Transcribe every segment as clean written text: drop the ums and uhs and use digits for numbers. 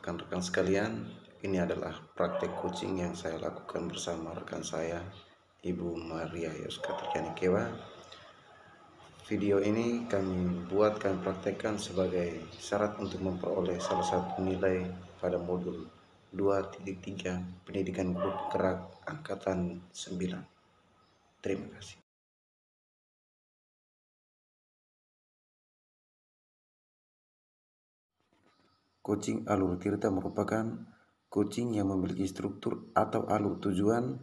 Rekan-rekan sekalian, ini adalah praktek coaching yang saya lakukan bersama rekan saya, Ibu Maria Yoska Trianikewa. Video ini kami praktekkan sebagai syarat untuk memperoleh salah satu nilai pada modul 2.3 Pendidikan Guru Penggerak Angkatan 9. Terima kasih. Coaching alur tirta merupakan coaching yang memiliki struktur atau alur tujuan,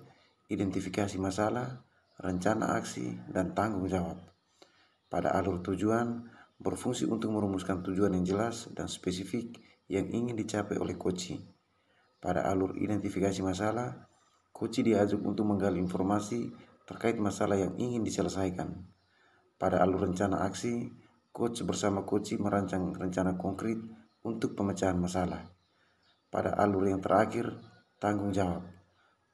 identifikasi masalah, rencana aksi, dan tanggung jawab. Pada alur tujuan, berfungsi untuk merumuskan tujuan yang jelas dan spesifik yang ingin dicapai oleh coachee. Pada alur identifikasi masalah, coachee diajak untuk menggali informasi terkait masalah yang ingin diselesaikan. Pada alur rencana aksi, coach bersama coachee merancang rencana konkret untuk pemecahan masalah. Pada alur yang terakhir, tanggung jawab.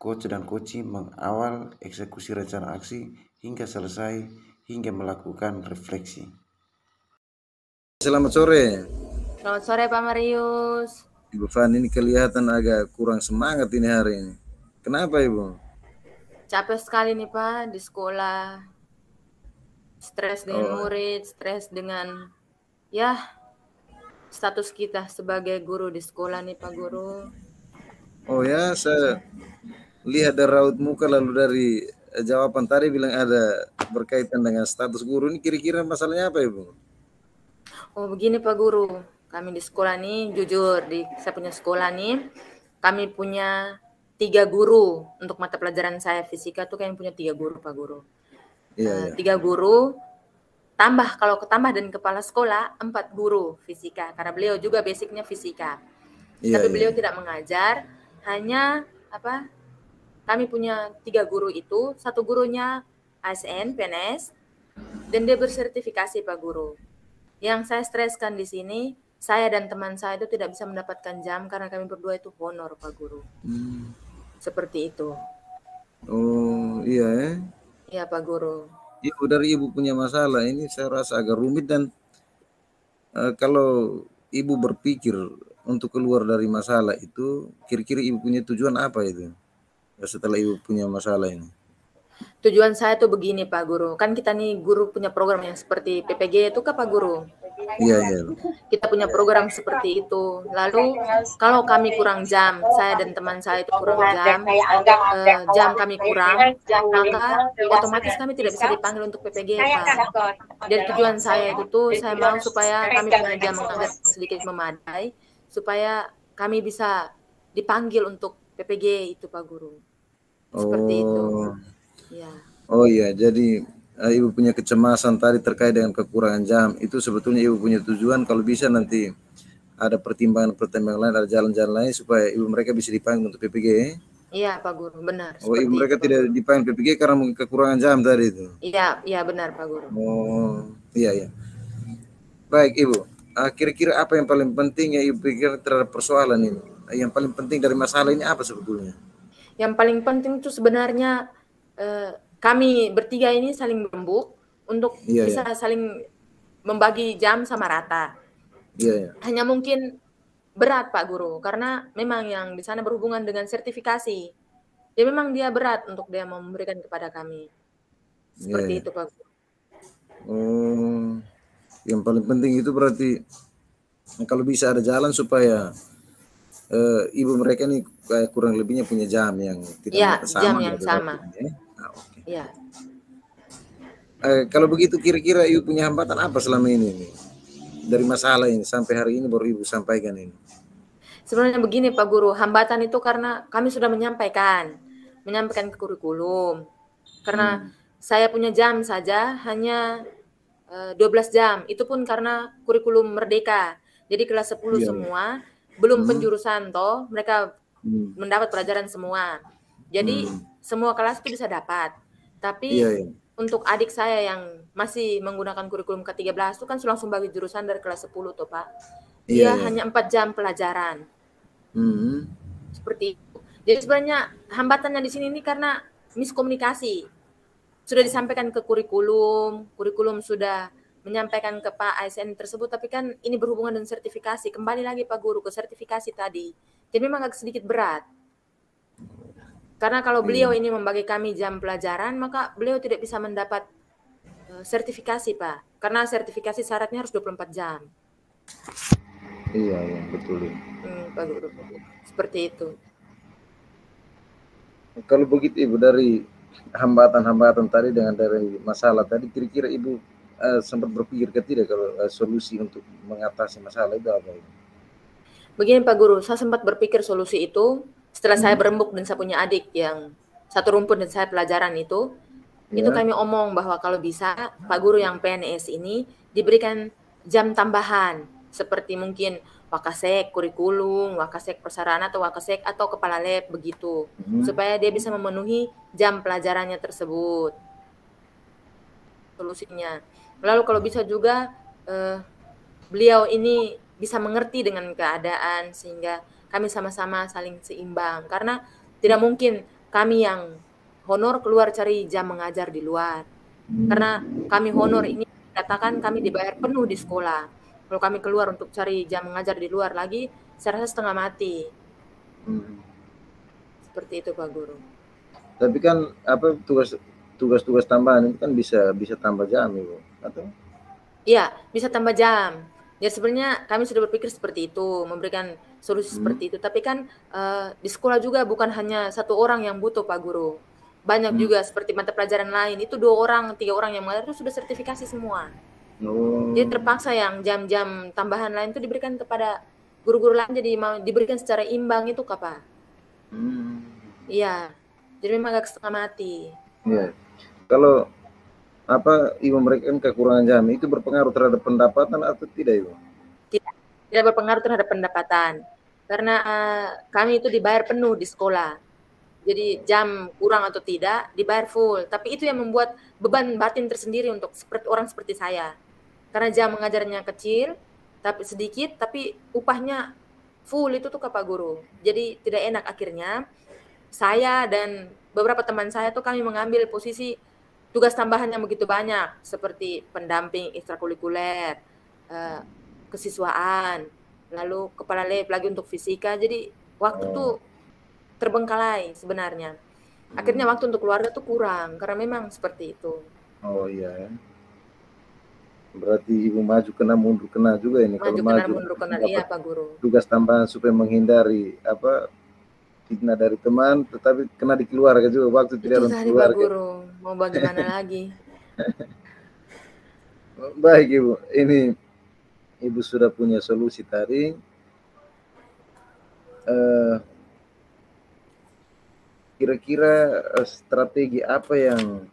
Coach dan coachee mengawal eksekusi rencana aksi hingga selesai hingga melakukan refleksi. Selamat sore. Selamat sore Pak Marius. Ibu Fan ini kelihatan agak kurang semangat ini hari ini. Kenapa Ibu? Capek sekali nih Pak di sekolah. Stres dengan murid, stres dengan status kita sebagai guru di sekolah nih Pak Guru. Oh ya, saya lihat dari raut muka lalu dari jawaban tadi bilang ada berkaitan dengan status guru. Ini kira-kira masalahnya apa Ibu? Oh begini Pak Guru, kami di sekolah nih jujur, saya punya sekolah nih, kami punya 3 guru untuk mata pelajaran saya fisika tuh kami punya 3 guru Pak Guru. 3 guru, kalau ketambah dan kepala sekolah 4 guru fisika, karena beliau juga basicnya fisika. Tapi beliau tidak mengajar, hanya kami punya 3 guru itu, 1 gurunya ASN, PNS, dan dia bersertifikasi Pak Guru. Yang saya streskan di sini, saya dan teman saya itu tidak bisa mendapatkan jam karena kami berdua itu honor Pak Guru. Seperti itu. Oh iya ya. Iya Pak Guru. Ibu dari Ibu punya masalah ini saya rasa agak rumit dan kalau Ibu berpikir untuk keluar dari masalah itu, kira-kira Ibu punya tujuan apa itu setelah Ibu punya masalah ini? Tujuan saya tuh begini Pak Guru, kan kita nih guru punya program yang seperti PPG itu kan Pak Guru? Iya. Kita punya program seperti itu. Lalu kalau kami kurang jam, saya dan teman saya itu kurang jam kami kurang, maka otomatis kami tidak bisa dipanggil untuk PPG Pak. Dan tujuan saya itu tuh saya mau supaya kami punya jam mengajar sedikit memadai, supaya kami bisa dipanggil untuk PPG itu Pak Guru. Seperti itu. Ya. Oh iya, jadi Ibu punya kecemasan tadi terkait dengan kekurangan jam. Itu sebetulnya Ibu punya tujuan kalau bisa nanti ada pertimbangan lain, ada jalan-jalan lain supaya Ibu mereka bisa dipanggil untuk PPG. Iya Pak Guru, benar. Oh Ibu mereka tidak dipanggil PPG karena mungkin kekurangan jam tadi itu. Iya benar Pak Guru. Oh iya. Baik Ibu, kira-kira apa yang paling penting yang Ibu pikir terhadap persoalan ini? Yang paling penting dari masalah ini apa sebetulnya? Yang paling penting itu sebenarnya kami bertiga ini saling berembuk untuk bisa saling membagi jam sama rata. Hanya mungkin berat Pak Guru, karena memang yang di sana berhubungan dengan sertifikasi. Ya memang dia berat untuk dia memberikan kepada kami. Seperti itu Pak Guru. Oh, yang paling penting itu berarti kalau bisa ada jalan supaya Ibu mereka ini kurang lebihnya punya jam yang tidak sama. Jam yang sama. Iya. Kalau begitu kira-kira Ibu punya hambatan apa selama ini dari masalah ini sampai hari ini baru Ibu sampaikan ini? Sebenarnya begini Pak Guru, hambatan itu karena kami sudah menyampaikan ke kurikulum. Karena saya punya jam saja hanya 12 jam. Itu pun karena kurikulum merdeka. Jadi kelas 10 semua, belum penjurusan toh, mereka mendapat pelajaran semua. Jadi semua kelas itu bisa dapat. Tapi untuk adik saya yang masih menggunakan kurikulum ke-13 itu kan langsung bagi jurusan dari kelas 10 tuh Pak. Dia hanya 4 jam pelajaran. Seperti itu. Jadi sebenarnya hambatannya di sini ini karena miskomunikasi. Sudah disampaikan ke kurikulum sudah menyampaikan ke Pak ASN tersebut, tapi kan ini berhubungan dengan sertifikasi. Kembali lagi Pak Guru ke sertifikasi tadi. Jadi memang agak sedikit berat. Karena kalau beliau ini membagi kami jam pelajaran, maka beliau tidak bisa mendapat sertifikasi, Pak. Karena sertifikasi syaratnya harus 24 jam. Iya, betul. Pak Guru. Seperti itu. Kalau begitu Ibu, dari hambatan-hambatan tadi dari masalah tadi, kira-kira Ibu sempat berpikir ke tidak kalau solusi untuk mengatasi masalah itu apa? Begini Pak Guru, saya sempat berpikir solusi itu setelah saya berembuk dan saya punya adik yang satu rumpun dan saya pelajaran itu kami omong bahwa kalau bisa Pak Guru yang PNS ini diberikan jam tambahan seperti mungkin Wakasek kurikulum, Wakasek prasarana atau Wakasek atau kepala lab begitu, supaya dia bisa memenuhi jam pelajarannya tersebut. Solusinya. Lalu kalau bisa juga beliau ini bisa mengerti dengan keadaan sehingga kami sama-sama saling seimbang, karena tidak mungkin kami yang honor keluar cari jam mengajar di luar, karena kami honor ini katakan kami dibayar penuh di sekolah. Kalau kami keluar untuk cari jam mengajar di luar lagi, saya rasa setengah mati. Seperti itu Pak Guru. Tapi kan apa tugas-tugas tambahan itu kan bisa tambah jam Ibu, atau? Iya, bisa tambah jam. Ya sebenarnya kami sudah berpikir seperti itu, memberikan solusi seperti itu. Tapi kan di sekolah juga bukan hanya satu orang yang butuh Pak Guru. Banyak juga seperti mata pelajaran lain, itu 2 orang, 3 orang yang mengajar itu sudah sertifikasi semua. Jadi terpaksa yang jam-jam tambahan lain itu diberikan kepada guru-guru lain, jadi mau diberikan secara imbang itu Kak Pak. Iya, jadi memang agak setengah mati. Iya. Kalau Ibu memberikan kekurangan jam itu berpengaruh terhadap pendapatan atau tidak Ibu? Tidak berpengaruh terhadap pendapatan, karena kami itu dibayar penuh di sekolah. Jadi jam kurang atau tidak dibayar full, tapi itu yang membuat beban batin tersendiri untuk orang seperti saya. Karena jam mengajarnya kecil, tapi sedikit, tapi upahnya full itu tuh Pak Guru. Jadi tidak enak, akhirnya saya dan beberapa teman saya tuh kami mengambil posisi tugas tambahan yang begitu banyak, seperti pendamping ekstrakurikuler, kesiswaan, lalu kepala lab lagi untuk fisika. Jadi waktu tuh terbengkalai sebenarnya. Akhirnya waktu untuk keluarga tuh kurang, karena memang seperti itu. Oh iya. Berarti Ibu maju kena mundur kena juga ini. Maju kena mundur kena, iya Pak Guru. Tugas tambahan supaya menghindari fitnah dari teman, tetapi kena di keluarga juga, waktu tidak ada keluarga. Pak Guru, mau bagaimana lagi? Baik Ibu, ini Ibu sudah punya solusi tadi. Kira-kira strategi apa yang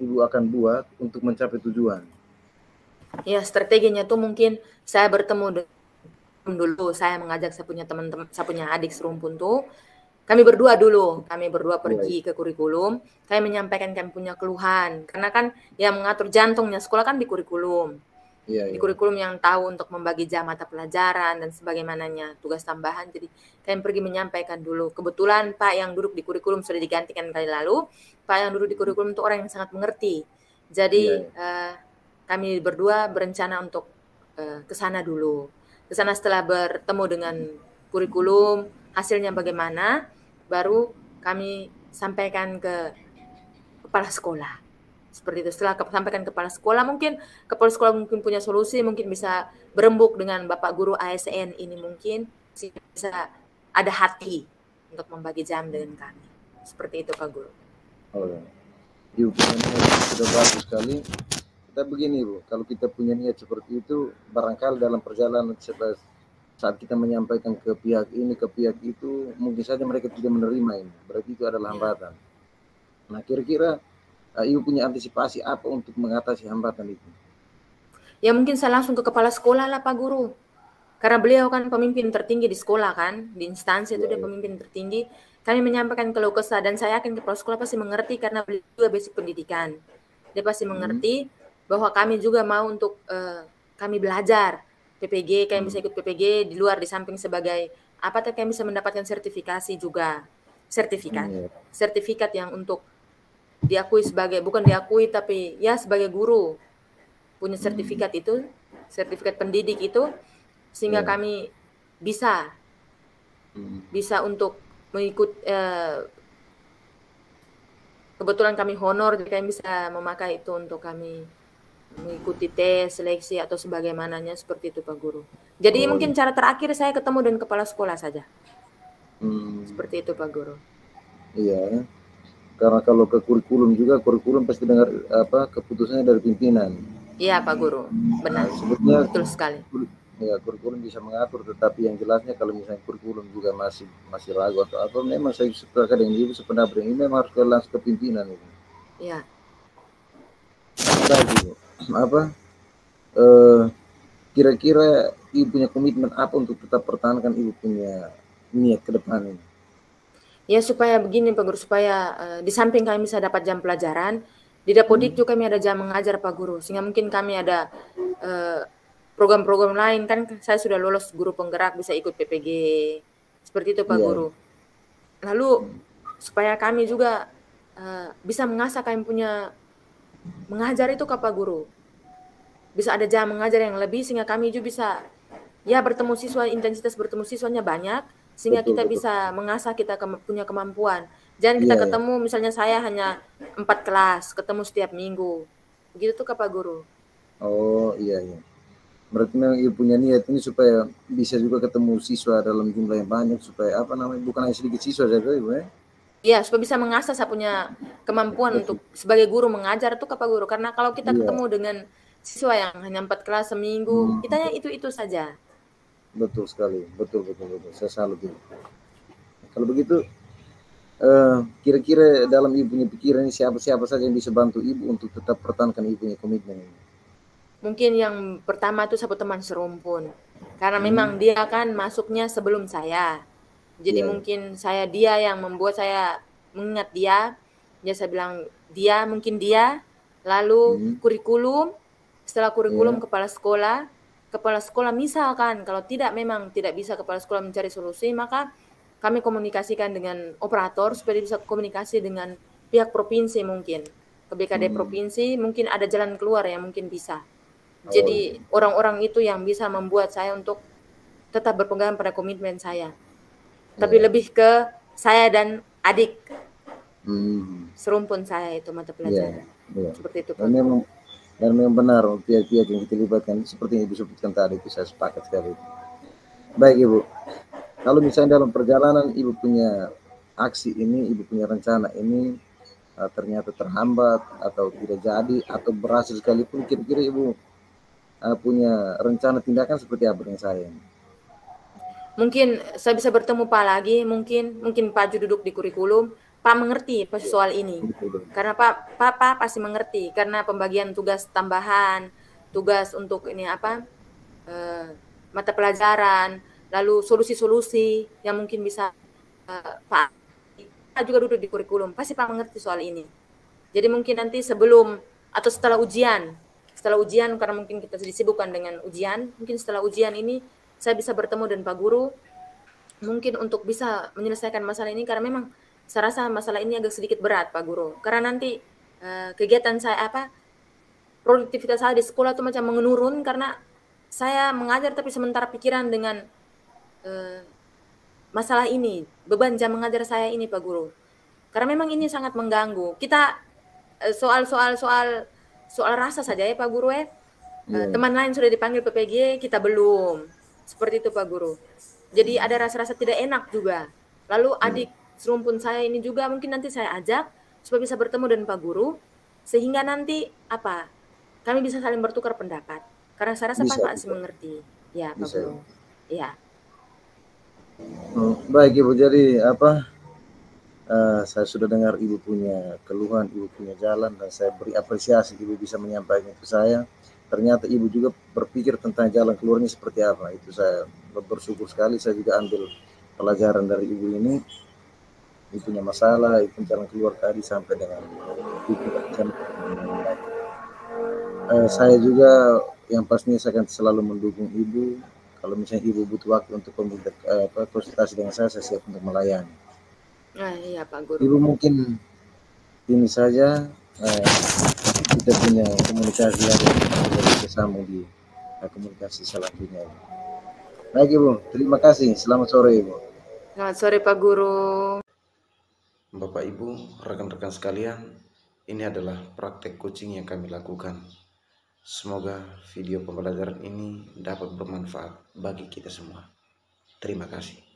Ibu akan buat untuk mencapai tujuan? Ya, strateginya tuh mungkin saya bertemu dulu, saya mengajak saya punya teman-teman, saya punya adik serumpun tuh, kami berdua pergi ke kurikulum, kami menyampaikan kami punya keluhan, karena kan yang mengatur jantungnya sekolah kan di kurikulum. Di kurikulum yang tahu untuk membagi jam mata pelajaran dan sebagaimananya, tugas tambahan. Jadi kami pergi menyampaikan dulu. Kebetulan Pak yang duduk di kurikulum sudah digantikan kali lalu. Pak yang duduk di kurikulum itu orang yang sangat mengerti. Jadi kami berdua berencana untuk ke sana dulu. Ke sana setelah bertemu dengan kurikulum, hasilnya bagaimana, baru kami sampaikan ke kepala sekolah. Seperti itu. Setelah sampaikan kepala sekolah, mungkin kepala sekolah mungkin punya solusi, mungkin bisa berembuk dengan Bapak Guru ASN ini, mungkin bisa ada hati untuk membagi jam dengan kami. Seperti itu Pak Guru. Ibu punya niat sudah bagus sekali. Kita begini Bu, kalau kita punya niat seperti itu, barangkali dalam perjalanan saat kita menyampaikan ke pihak ini, ke pihak itu, mungkin saja mereka tidak menerima ini. Berarti itu adalah hambatan. Nah, kira-kira Ibu punya antisipasi apa untuk mengatasi hambatan itu? Ya mungkin saya langsung ke kepala sekolah lah Pak Guru. Karena beliau kan pemimpin tertinggi di sekolah kan, di instansi itu dia pemimpin tertinggi. Kami menyampaikan keluh kesah dan saya yakin kepala sekolah pasti mengerti karena beliau juga basic pendidikan. Dia pasti mengerti bahwa kami juga mau untuk kami belajar PPG, kami bisa ikut PPG di luar di samping sebagai kami bisa mendapatkan sertifikasi juga. Sertifikat yang untuk diakui sebagai, bukan diakui tapi ya sebagai guru. punya sertifikat itu, sertifikat pendidik itu, sehingga kami bisa untuk mengikut, kebetulan kami honor, jadi kami bisa memakai itu untuk kami mengikuti tes, seleksi atau sebagaimananya, seperti itu Pak Guru. Jadi mungkin cara terakhir saya ketemu dengan kepala sekolah saja. Seperti itu Pak Guru. Iya, karena kalau ke kurikulum juga, kurikulum pasti dengar keputusannya dari pimpinan. Iya Pak Guru, benar. Sebetulnya betul sekali. Ya, kurikulum bisa mengatur, tetapi yang jelasnya kalau misalnya kurikulum juga masih ragu atau apa, memang saya sepakat dengan ibu sependapat, ini memang harus langsung ke pimpinan itu. Iya. Baik, kira-kira ibu punya komitmen apa untuk tetap pertahankan ibu punya niat ke depan ini? Ya supaya begini Pak Guru, supaya di samping kami bisa dapat jam pelajaran, di Dapodik juga kami ada jam mengajar Pak Guru, sehingga mungkin kami ada program-program lain, kan saya sudah lolos guru penggerak, bisa ikut PPG, seperti itu Pak Guru. Lalu supaya kami juga bisa mengasah kami punya mengajar itu ke Pak Guru, bisa ada jam mengajar yang lebih, sehingga kami juga bisa bertemu siswa, intensitas bertemu siswanya banyak, sehingga kita bisa mengasah kita punya kemampuan. Jangan kita ketemu, misalnya saya hanya 4 kelas, ketemu setiap minggu, begitu tuh ke Pak Guru. Oh iya. Berarti memang ibu punya niat ini supaya bisa juga ketemu siswa dalam jumlah yang banyak, supaya bukan hanya sedikit siswa saja ibu ya? Iya, supaya bisa mengasah saya punya kemampuan untuk sebagai guru mengajar tuh ke Pak Guru. Karena kalau kita ketemu dengan siswa yang hanya 4 kelas seminggu, kitanya itu saja. Betul sekali, betul. Saya salut ibu. Kalau begitu, kira-kira dalam ibu punya pikiran ini siapa saja yang bisa bantu ibu untuk tetap pertahankan ibu punya komitmen ini? Mungkin yang pertama itu satu teman serumpun, karena memang dia kan masuknya sebelum saya, jadi mungkin dia yang membuat saya mengingat dia. Ya saya bilang mungkin dia, lalu kurikulum, setelah kurikulum kepala sekolah misalkan kalau memang tidak bisa kepala sekolah mencari solusi, maka kami komunikasikan dengan operator supaya bisa komunikasi dengan pihak provinsi, mungkin ke BKD provinsi, mungkin ada jalan keluar yang mungkin bisa. Jadi orang-orang itu yang bisa membuat saya untuk tetap berpegang pada komitmen saya. Tapi lebih ke saya dan adik serumpun saya itu mata pelajaran. Seperti itu Pak. Dan memang benar pihak-pihak yang kita libatkan seperti yang Ibu sebutkan tadi, itu saya sepakat sekali. Baik Ibu, kalau misalnya dalam perjalanan Ibu punya aksi ini, Ibu punya rencana ini ternyata terhambat atau tidak jadi atau berhasil sekalipun, kira-kira Ibu punya rencana tindakan seperti apa dengan saya? Mungkin saya bisa bertemu Pak lagi, mungkin Pak duduk di kurikulum, Pak mengerti soal ini. Karena Pak pasti mengerti, karena pembagian tugas tambahan, tugas untuk ini mata pelajaran, lalu solusi-solusi yang mungkin bisa Pak juga duduk di kurikulum, pasti Pak mengerti soal ini. Jadi mungkin nanti sebelum atau setelah ujian, karena mungkin kita disibukkan dengan ujian, mungkin setelah ujian ini saya bisa bertemu dengan Pak Guru, mungkin untuk bisa menyelesaikan masalah ini, karena memang saya rasa masalah ini agak sedikit berat Pak Guru, karena nanti kegiatan saya produktivitas saya di sekolah itu macam menurun, karena saya mengajar tapi sementara pikiran dengan masalah ini, beban jam mengajar saya ini Pak Guru, karena memang ini sangat mengganggu kita. Soal rasa saja ya Pak Guru teman lain sudah dipanggil PPG, kita belum, seperti itu Pak Guru. Jadi ada rasa-rasa tidak enak juga. Lalu adik serumpun saya ini juga mungkin nanti saya ajak supaya bisa bertemu dengan Pak Guru, sehingga nanti kami bisa saling bertukar pendapat, karena saya rasa Pak pasti mengerti ya Pak Guru. Ya. Baik Ibu, jadi saya sudah dengar Ibu punya keluhan, Ibu punya jalan, dan saya beri apresiasi Ibu bisa menyampaikan ke saya. Ternyata Ibu juga berpikir tentang jalan keluarnya seperti apa. Itu saya bersyukur sekali. Saya juga ambil pelajaran dari Ibu ini. Ibu punya masalah, Ibu jalan keluar tadi sampai dengan Ibu. Saya juga yang pastinya saya akan selalu mendukung Ibu. Kalau misalnya Ibu butuh waktu untuk konsultasi dengan saya siap untuk melayani. Iya Pak Guru. Ibu mungkin ini saja kita punya komunikasi yang kita sambung di komunikasi selanjutnya. Baik Ibu, terima kasih. Selamat sore Ibu. Selamat sore Pak Guru. Bapak Ibu, rekan-rekan sekalian, ini adalah praktek coaching yang kami lakukan. Semoga video pembelajaran ini dapat bermanfaat bagi kita semua. Terima kasih.